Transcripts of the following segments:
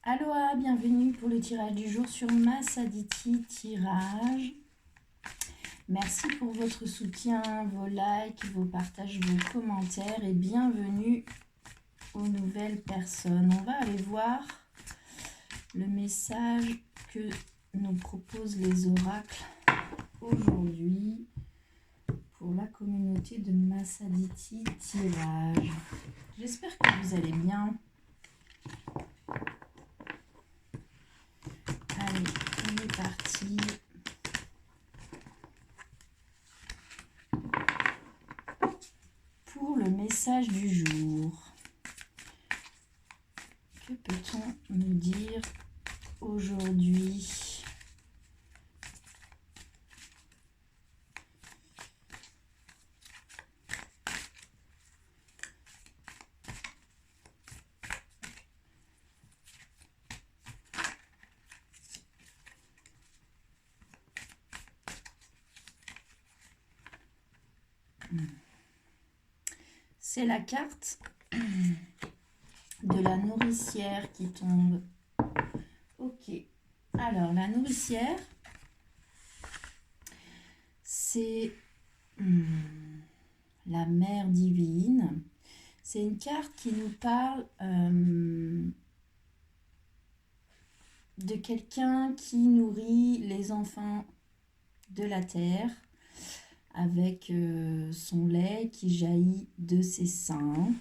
Aloha, bienvenue pour le tirage du jour sur Massaditi Tirage. Merci pour votre soutien, vos likes, vos partages, vos commentaires et bienvenue aux nouvelles personnes. On va aller voir le message que nous proposent les oracles aujourd'hui pour la communauté de Massaditi Tirage. J'espère que vous allez bien. Allez, on est parti. Pour le message du jour, que peut-on nous dire aujourd'hui? C'est la carte de la nourricière qui tombe. Ok. Alors, la nourricière, c'est la mère divine. C'est une carte qui nous parle de quelqu'un qui nourrit les enfants de la terre avec son lait qui jaillit de ses seins.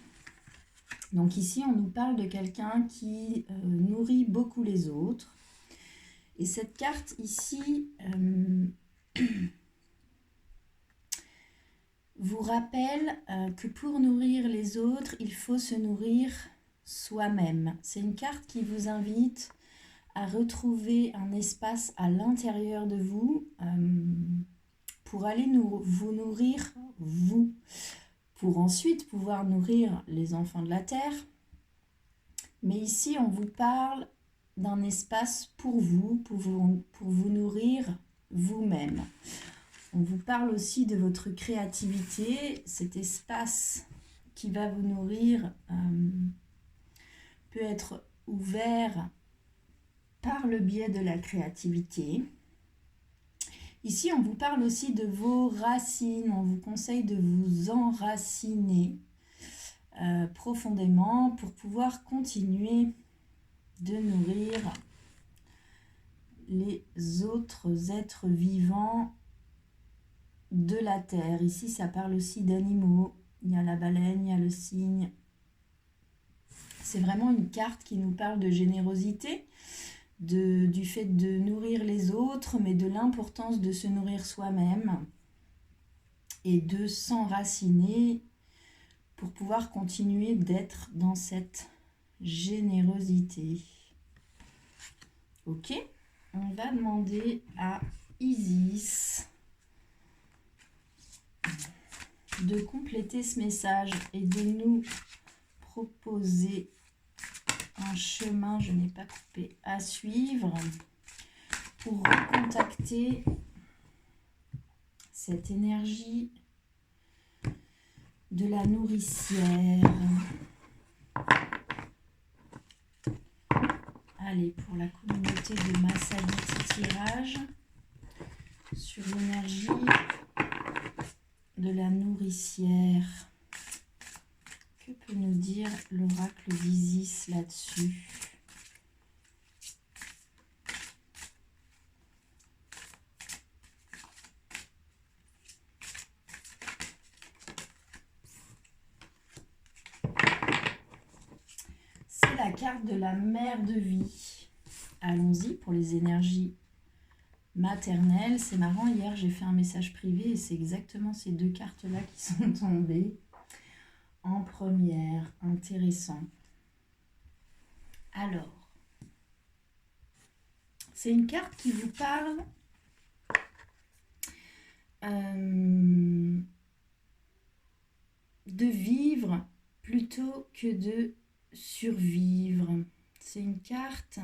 Donc ici, on nous parle de quelqu'un qui nourrit beaucoup les autres. Et cette carte ici vous rappelle que pour nourrir les autres, il faut se nourrir soi-même. C'est une carte qui vous invite à retrouver un espace à l'intérieur de vous pour aller vous nourrir, vous, pour ensuite pouvoir nourrir les enfants de la terre. Mais ici, on vous parle d'un espace pour vous nourrir vous-même. On vous parle aussi de votre créativité. Cet espace qui va vous nourrir peut être ouvert par le biais de la créativité. Ici, on vous parle aussi de vos racines. On vous conseille de vous enraciner profondément pour pouvoir continuer de nourrir les autres êtres vivants de la terre. Ici, ça parle aussi d'animaux. Il y a la baleine, il y a le cygne. C'est vraiment une carte qui nous parle de générosité, du fait de nourrir les autres, mais de l'importance de se nourrir soi-même et de s'enraciner pour pouvoir continuer d'être dans cette générosité. Ok, on va demander à Isis de compléter ce message et de nous proposer un chemin, je n'ai pas coupé, à suivre pour recontacter cette énergie de la nourricière. Allez, pour la communauté de Massaditi Tirage, sur l'énergie de la nourricière. Que peut nous dire l'oracle d'Isis là-dessus? C'est la carte de la mère de vie. Allons-y pour les énergies maternelles. C'est marrant, hier j'ai fait un message privé et c'est exactement ces deux cartes-là qui sont tombées en première. Intéressant. Alors, c'est une carte qui vous parle de vivre plutôt que de survivre. C'est une carte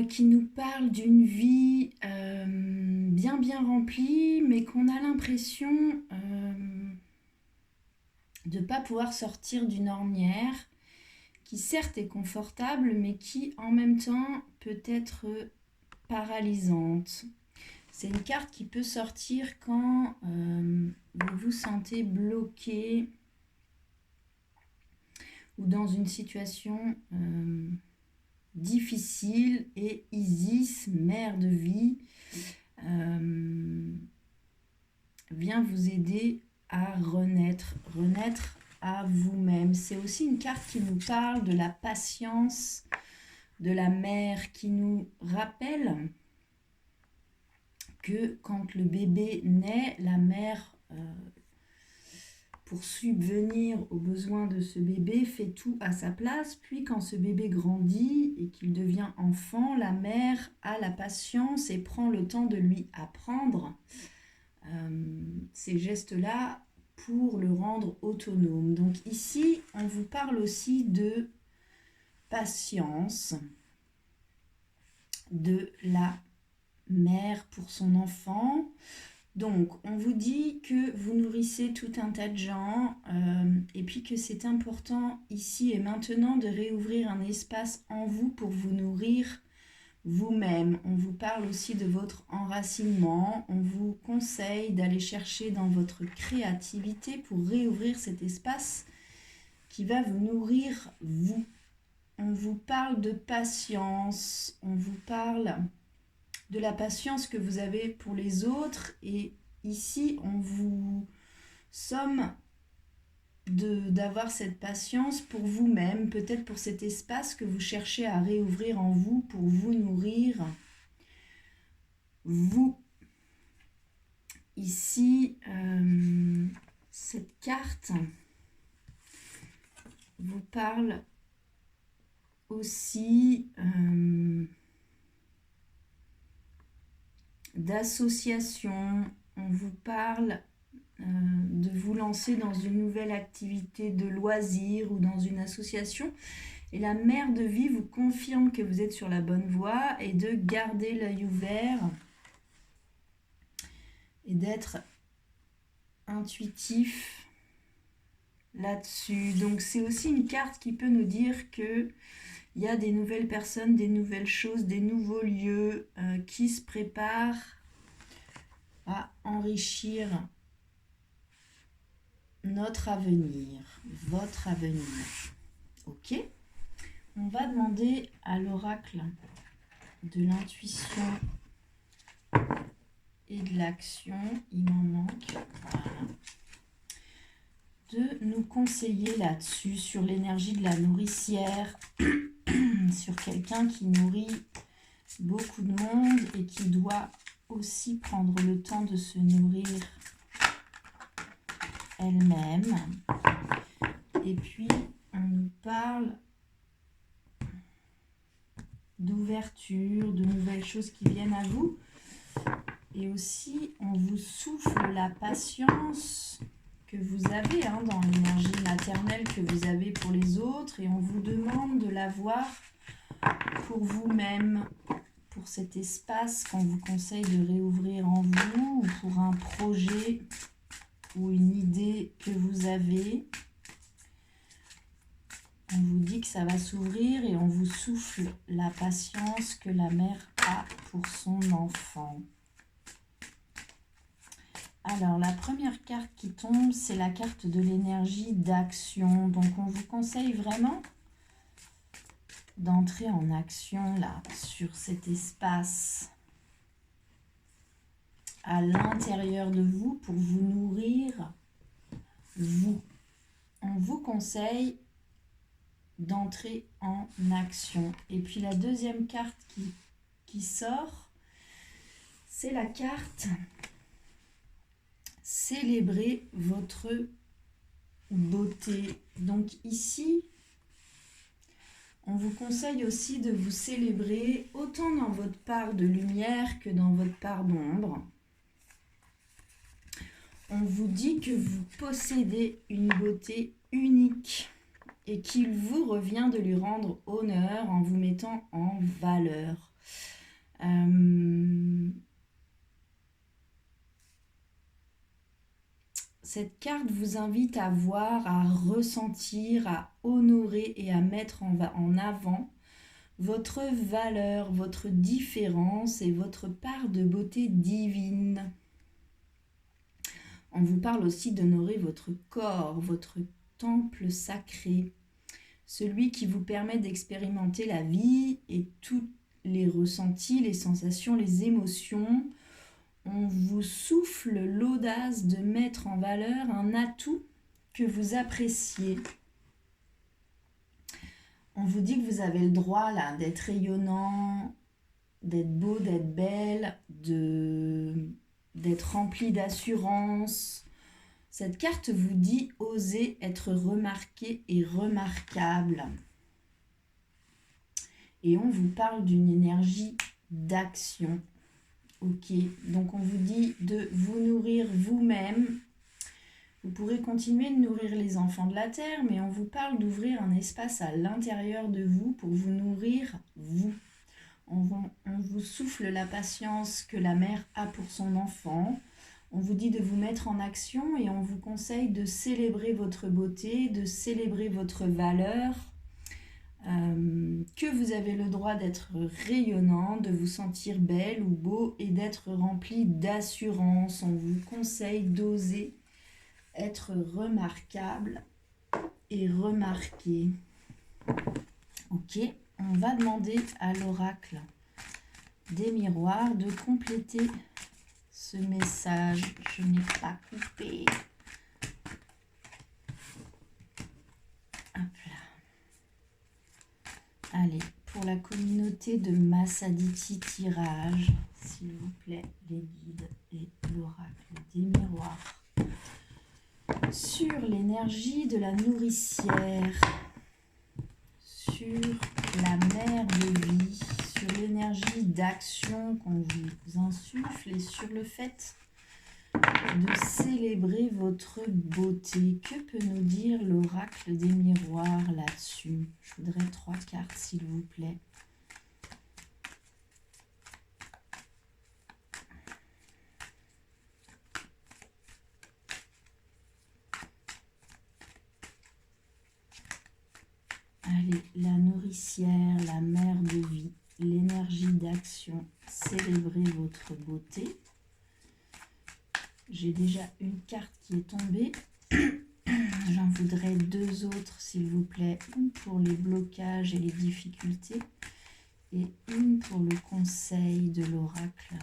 qui nous parle d'une vie bien remplie, mais qu'on a l'impression de ne pas pouvoir sortir d'une ornière qui certes est confortable, mais qui en même temps peut être paralysante. C'est une carte qui peut sortir quand vous vous sentez bloqué ou dans une situation difficile, et Isis, mère de vie, vient vous aider à renaître à vous-même. C'est aussi une carte qui nous parle de la patience de la mère, qui nous rappelle que quand le bébé naît, la mère, pour subvenir aux besoins de ce bébé, fait tout à sa place. Puis quand ce bébé grandit et qu'il devient enfant, la mère a la patience et prend le temps de lui apprendre ces gestes-là pour le rendre autonome. Donc ici, on vous parle aussi de patience de la mère pour son enfant. Donc, on vous dit que vous nourrissez tout un tas de gens et puis que c'est important ici et maintenant de réouvrir un espace en vous pour vous nourrir vous-même. On vous parle aussi de votre enracinement. On vous conseille d'aller chercher dans votre créativité pour réouvrir cet espace qui va vous nourrir vous. On vous parle de patience. On vous parle de la patience que vous avez pour les autres. Et ici, on vous somme d'avoir cette patience pour vous-même, peut-être pour cet espace que vous cherchez à réouvrir en vous pour vous nourrir. Vous, ici, cette carte vous parle aussi d'association. On vous parle de vous lancer dans une nouvelle activité de loisir ou dans une association. Et la mère de vie vous confirme que vous êtes sur la bonne voie et de garder l'œil ouvert et d'être intuitif là-dessus. Donc c'est aussi une carte qui peut nous dire que il y a des nouvelles personnes, des nouvelles choses, des nouveaux lieux qui se préparent à enrichir notre avenir, votre avenir. Ok ? On va demander à l'oracle de l'intuition et de l'action, il m'en manque, voilà, de nous conseiller là-dessus, sur l'énergie de la nourricière, sur quelqu'un qui nourrit beaucoup de monde et qui doit aussi prendre le temps de se nourrir elle-même. Et puis, on nous parle d'ouverture, de nouvelles choses qui viennent à vous. Et aussi, on vous souffle la patience que vous avez dans l'énergie maternelle que vous avez pour les autres. Et on vous demande de l'avoir pour vous-même, pour cet espace qu'on vous conseille de réouvrir en vous, ou pour un projet ou une idée que vous avez. On vous dit que ça va s'ouvrir et on vous souffle la patience que la mère a pour son enfant. Alors, la première carte qui tombe, c'est la carte de l'énergie d'action. Donc, on vous conseille vraiment d'entrer en action là, sur cet espace à l'intérieur de vous pour vous nourrir, vous. On vous conseille d'entrer en action. Et puis la deuxième carte qui sort, c'est la carte célébrer votre beauté. Donc ici, on vous conseille aussi de vous célébrer autant dans votre part de lumière que dans votre part d'ombre. On vous dit que vous possédez une beauté unique et qu'il vous revient de lui rendre honneur en vous mettant en valeur. Cette carte vous invite à voir, à ressentir, à honorer et à mettre en avant votre valeur, votre différence et votre part de beauté divine. On vous parle aussi d'honorer votre corps, votre temple sacré, celui qui vous permet d'expérimenter la vie et tous les ressentis, les sensations, les émotions. On vous souffle l'audace de mettre en valeur un atout que vous appréciez. On vous dit que vous avez le droit là d'être rayonnant, d'être beau, d'être belle, d'être rempli d'assurance. Cette carte vous dit oser être remarqué et remarquable. Et on vous parle d'une énergie d'action. Ok, donc on vous dit de vous nourrir vous-même. Vous pourrez continuer de nourrir les enfants de la terre, mais on vous parle d'ouvrir un espace à l'intérieur de vous pour vous nourrir vous. On vous souffle la patience que la mère a pour son enfant. On vous dit de vous mettre en action et on vous conseille de célébrer votre beauté, de célébrer votre valeur, que vous avez le droit d'être rayonnant, de vous sentir belle ou beau et d'être rempli d'assurance. On vous conseille d'oser être remarquable et remarqué. Ok, on va demander à l'oracle des miroirs de compléter ce message. Je n'ai pas coupé. Hop là. Allez, pour la communauté de Massaditi Tirage, s'il vous plaît, les guides et l'oracle des miroirs. Sur l'énergie de la nourricière, sur la mer de vie, sur l'énergie d'action qu'on vous insuffle et sur le fait de célébrer votre beauté. Que peut nous dire l'oracle des miroirs là-dessus? Je voudrais 3 cartes, s'il vous plaît. Allez, la nourricière, la mer de vie, l'énergie d'action, célébrez votre beauté. J'ai déjà une carte qui est tombée. J'en voudrais 2 autres, s'il vous plaît. Une pour les blocages et les difficultés et une pour le conseil de l'oracle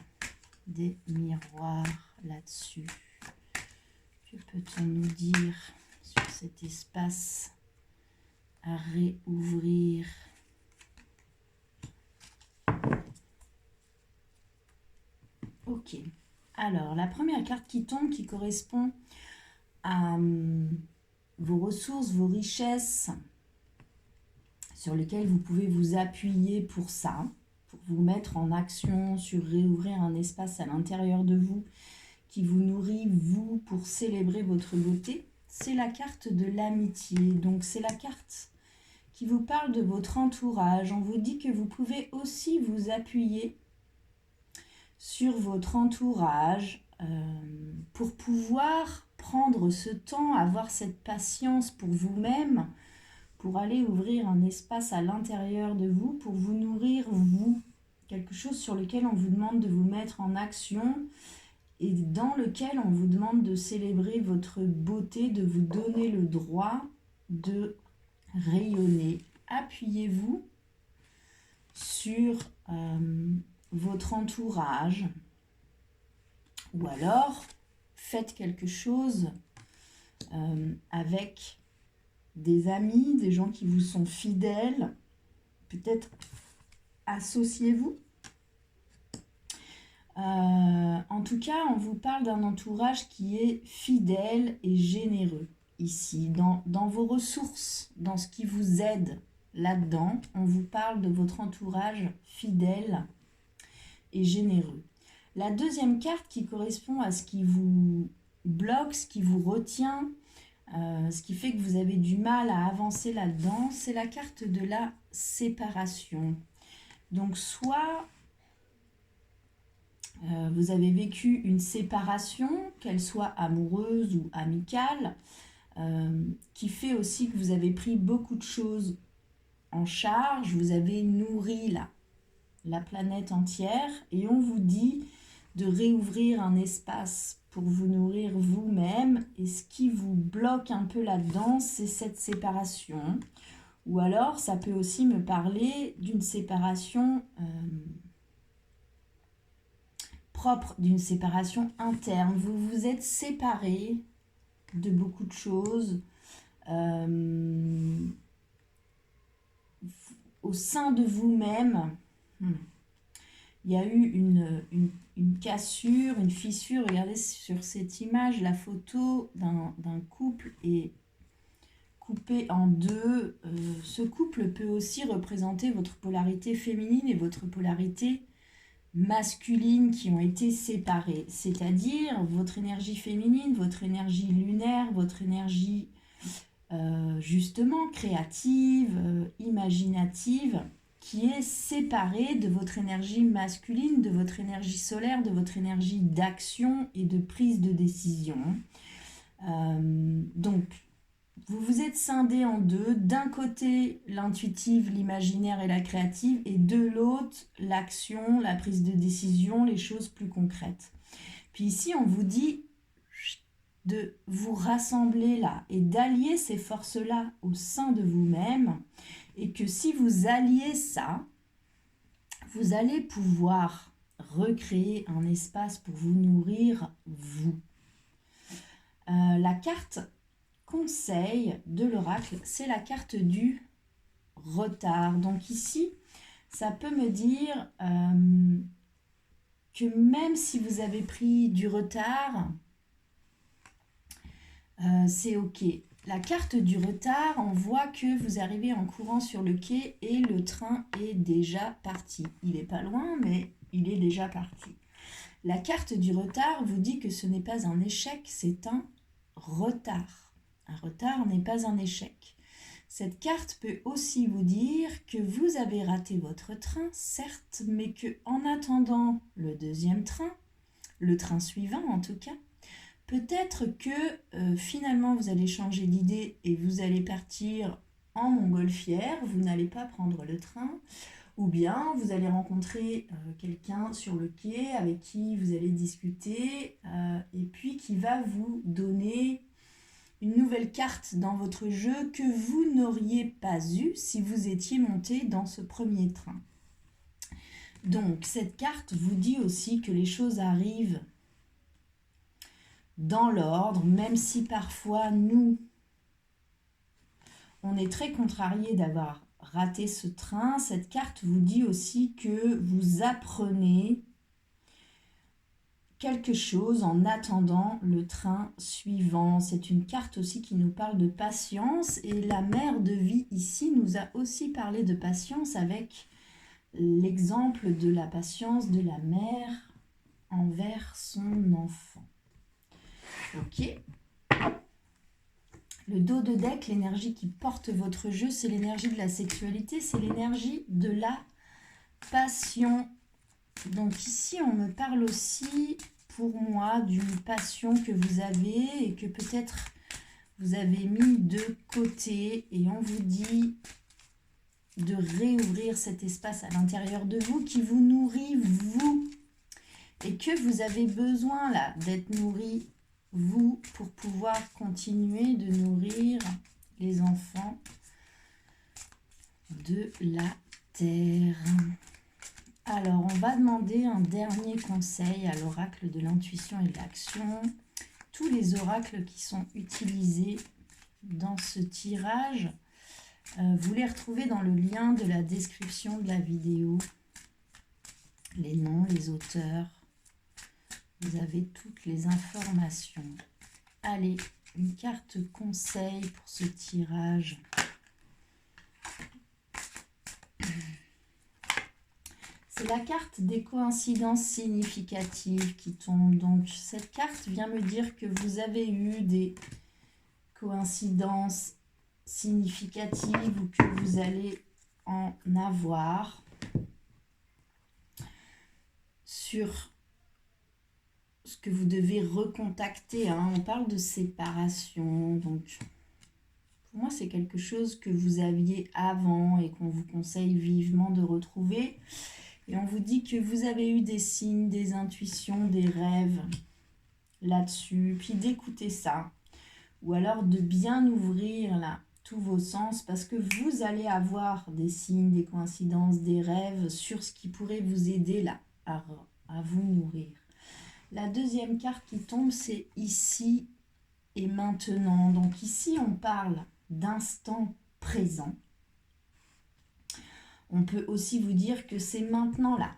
des miroirs là-dessus. Que peut-on nous dire sur cet espace à réouvrir? Ok. Alors, la première carte qui tombe, qui correspond à vos ressources, vos richesses, sur lesquelles vous pouvez vous appuyer pour ça, pour vous mettre en action, sur réouvrir un espace à l'intérieur de vous qui vous nourrit, vous, pour célébrer votre beauté, c'est la carte de l'amitié. Donc, c'est la carte qui vous parle de votre entourage. On vous dit que vous pouvez aussi vous appuyer sur votre entourage pour pouvoir prendre ce temps, avoir cette patience pour vous-même, pour aller ouvrir un espace à l'intérieur de vous, pour vous nourrir vous. Quelque chose sur lequel on vous demande de vous mettre en action et dans lequel on vous demande de célébrer votre beauté, de vous donner le droit de rayonner. Appuyez-vous sur votre entourage ou alors faites quelque chose avec des amis, des gens qui vous sont fidèles. Peut-être associez-vous. En tout cas, on vous parle d'un entourage qui est fidèle et généreux ici, dans vos ressources, dans ce qui vous aide là-dedans. On vous parle de votre entourage fidèle et généreux. La deuxième carte qui correspond à ce qui vous bloque, ce qui vous retient, ce qui fait que vous avez du mal à avancer là-dedans, c'est la carte de la séparation. Donc, soit Vous avez vécu une séparation, qu'elle soit amoureuse ou amicale, qui fait aussi que vous avez pris beaucoup de choses en charge, vous avez nourri la planète entière et on vous dit de réouvrir un espace pour vous nourrir vous-même. Et ce qui vous bloque un peu là-dedans, c'est cette séparation. Ou alors, ça peut aussi me parler d'une séparation propre, d'une séparation interne. Vous vous êtes séparés de beaucoup de choses au sein de vous-même. Il y a eu une cassure, une fissure. Regardez sur cette image, la photo d'un couple est coupé en deux. Ce couple peut aussi représenter votre polarité féminine et votre polarité masculines qui ont été séparées, c'est-à-dire votre énergie féminine, votre énergie lunaire, votre énergie justement créative, imaginative, qui est séparée de votre énergie masculine, de votre énergie solaire, de votre énergie d'action et de prise de décision. Donc, vous vous êtes scindés en deux. D'un côté, l'intuitive, l'imaginaire et la créative, et de l'autre, l'action, la prise de décision, les choses plus concrètes. Puis ici, on vous dit de vous rassembler là et d'allier ces forces-là au sein de vous-même, et que si vous alliez ça, vous allez pouvoir recréer un espace pour vous nourrir, vous. La carte conseil de l'oracle, c'est la carte du retard. Donc ici, ça peut me dire que même si vous avez pris du retard, c'est ok. La carte du retard, on voit que vous arrivez en courant sur le quai et le train est déjà parti. Il n'est pas loin, mais il est déjà parti. La carte du retard vous dit que ce n'est pas un échec, c'est un retard. Un retard n'est pas un échec. Cette carte peut aussi vous dire que vous avez raté votre train, certes, mais que en attendant le deuxième train, le train suivant en tout cas, peut-être que finalement vous allez changer d'idée et vous allez partir en montgolfière, vous n'allez pas prendre le train, ou bien vous allez rencontrer quelqu'un sur le quai avec qui vous allez discuter et puis qui va vous donner une nouvelle carte dans votre jeu que vous n'auriez pas eue si vous étiez monté dans ce premier train. Donc, cette carte vous dit aussi que les choses arrivent dans l'ordre, même si parfois nous, on est très contrarié d'avoir raté ce train. Cette carte vous dit aussi que vous apprenez quelque chose en attendant le train suivant. C'est une carte aussi qui nous parle de patience et la mère de vie ici nous a aussi parlé de patience avec l'exemple de la patience de la mère envers son enfant. Ok. Le dos de deck, l'énergie qui porte votre jeu, c'est l'énergie de la sexualité, c'est l'énergie de la passion. Donc ici, on me parle aussi, pour moi, d'une passion que vous avez et que peut-être vous avez mis de côté. Et on vous dit de réouvrir cet espace à l'intérieur de vous qui vous nourrit, vous. Et que vous avez besoin là d'être nourri, vous, pour pouvoir continuer de nourrir les enfants de la terre. Alors, on va demander un dernier conseil à l'oracle de l'intuition et de l'action. Tous les oracles qui sont utilisés dans ce tirage, vous les retrouvez dans le lien de la description de la vidéo. Les noms, les auteurs, vous avez toutes les informations. Allez, une carte conseil pour ce tirage. C'est la carte des coïncidences significatives qui tombe. Donc, cette carte vient me dire que vous avez eu des coïncidences significatives ou que vous allez en avoir sur ce que vous devez recontacter, hein. On parle de séparation, donc pour moi c'est quelque chose que vous aviez avant et qu'on vous conseille vivement de retrouver. Et on vous dit que vous avez eu des signes, des intuitions, des rêves là-dessus, puis d'écouter ça. Ou alors de bien ouvrir là tous vos sens, parce que vous allez avoir des signes, des coïncidences, des rêves sur ce qui pourrait vous aider là à vous nourrir. La deuxième carte qui tombe, c'est ici et maintenant. Donc ici, on parle d'instant présent. On peut aussi vous dire que c'est maintenant là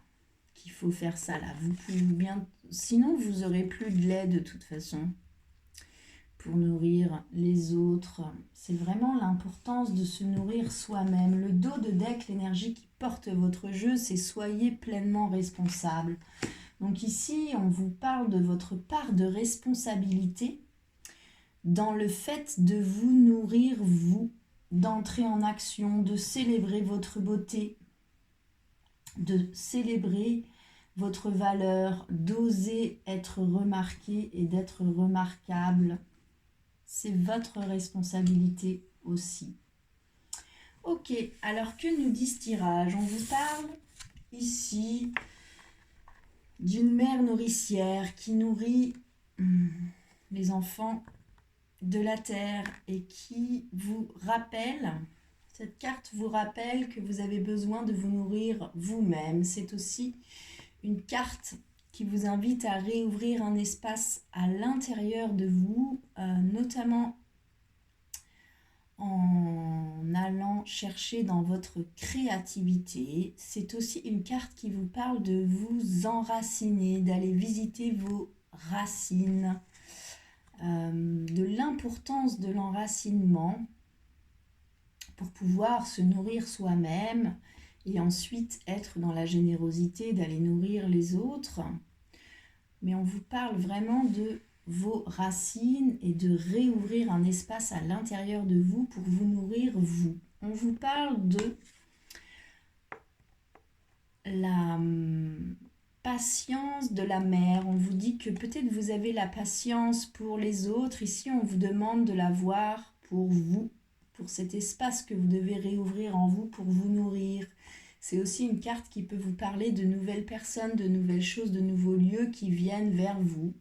qu'il faut faire ça là. Vous pouvez bien, sinon vous n'aurez plus de lait de toute façon pour nourrir les autres. C'est vraiment l'importance de se nourrir soi-même. Le dos de deck, l'énergie qui porte votre jeu, c'est soyez pleinement responsable. Donc ici, on vous parle de votre part de responsabilité dans le fait de vous nourrir, vous, d'entrer en action, de célébrer votre beauté, de célébrer votre valeur, d'oser être remarqué et d'être remarquable. C'est votre responsabilité aussi. Ok, alors que nous dit ce tirage? On vous parle ici d'une mère nourricière qui nourrit les enfants de la terre et qui vous rappelle, cette carte vous rappelle que vous avez besoin de vous nourrir vous-même. C'est aussi une carte qui vous invite à réouvrir un espace à l'intérieur de vous, notamment en allant chercher dans votre créativité. C'est aussi une carte qui vous parle de vous enraciner, d'aller visiter vos racines, de l'importance de l'enracinement pour pouvoir se nourrir soi-même et ensuite être dans la générosité d'aller nourrir les autres. Mais on vous parle vraiment de vos racines et de réouvrir un espace à l'intérieur de vous pour vous nourrir vous. On vous parle de la patience de la mère. On vous dit que peut-être vous avez la patience pour les autres. Ici, on vous demande de l'avoir pour vous, pour cet espace que vous devez réouvrir en vous pour vous nourrir. C'est aussi une carte qui peut vous parler de nouvelles personnes, de nouvelles choses, de nouveaux lieux qui viennent vers vous.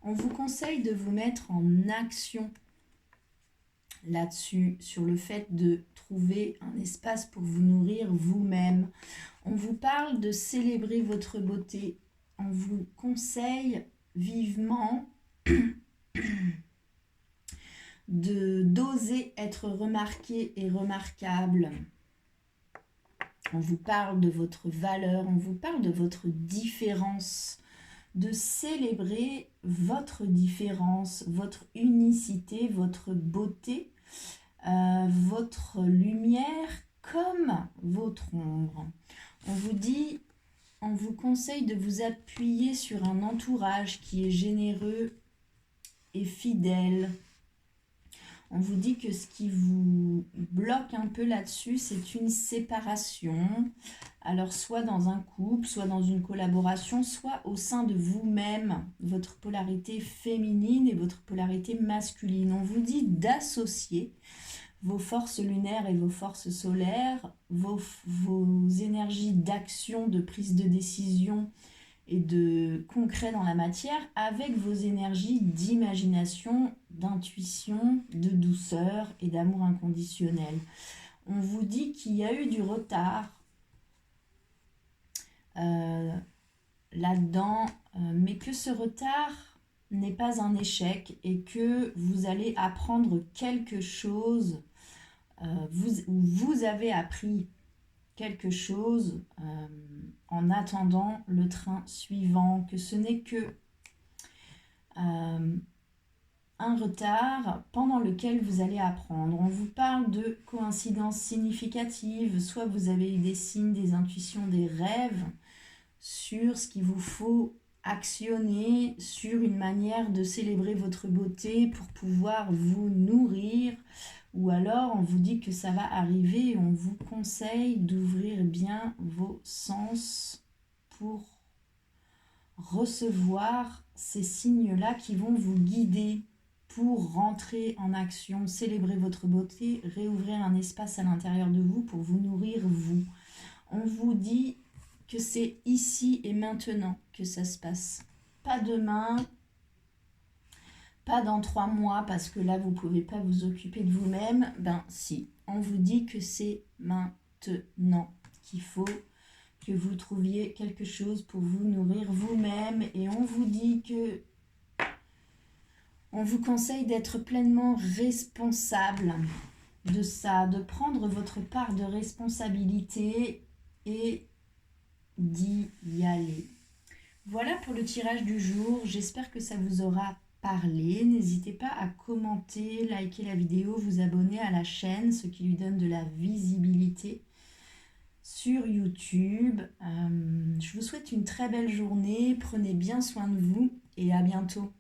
On vous conseille de vous mettre en action là-dessus, sur le fait de trouver un espace pour vous nourrir vous-même. On vous parle de célébrer votre beauté. On vous conseille vivement d'oser être remarqué et remarquable. On vous parle de votre valeur, on vous parle de votre différence, de célébrer votre différence, votre unicité, votre beauté, votre lumière comme votre ombre. On vous dit, on vous conseille de vous appuyer sur un entourage qui est généreux et fidèle. On vous dit que ce qui vous bloque un peu là-dessus, c'est une séparation. Alors, soit dans un couple, soit dans une collaboration, soit au sein de vous-même, votre polarité féminine et votre polarité masculine. On vous dit d'associer vos forces lunaires et vos forces solaires, vos énergies d'action, de prise de décision et de concret dans la matière avec vos énergies d'imagination, d'intuition, de douceur et d'amour inconditionnel. On vous dit qu'il y a eu du retard là-dedans, mais que ce retard n'est pas un échec et que vous allez apprendre quelque chose, vous avez appris quelque chose en attendant le train suivant, que ce n'est que un retard pendant lequel vous allez apprendre. On vous parle de coïncidences significatives, soit vous avez eu des signes, des intuitions, des rêves sur ce qu'il vous faut actionner, sur une manière de célébrer votre beauté pour pouvoir vous nourrir, ou alors on vous dit que ça va arriver et on vous conseille d'ouvrir bien vos sens pour recevoir ces signes-là qui vont vous guider pour rentrer en action, célébrer votre beauté, réouvrir un espace à l'intérieur de vous pour vous nourrir vous. On vous dit que c'est ici et maintenant que ça se passe. Pas demain, pas dans 3 mois parce que là vous ne pouvez pas vous occuper de vous-même. Ben si, on vous dit que c'est maintenant qu'il faut que vous trouviez quelque chose pour vous nourrir vous-même, et on vous dit que on vous conseille d'être pleinement responsable de ça, de prendre votre part de responsabilité et d'y aller. Voilà pour le tirage du jour, j'espère que ça vous aura parlé. N'hésitez pas à commenter, liker la vidéo, vous abonner à la chaîne, ce qui lui donne de la visibilité sur YouTube. Je vous souhaite une très belle journée, prenez bien soin de vous et à bientôt.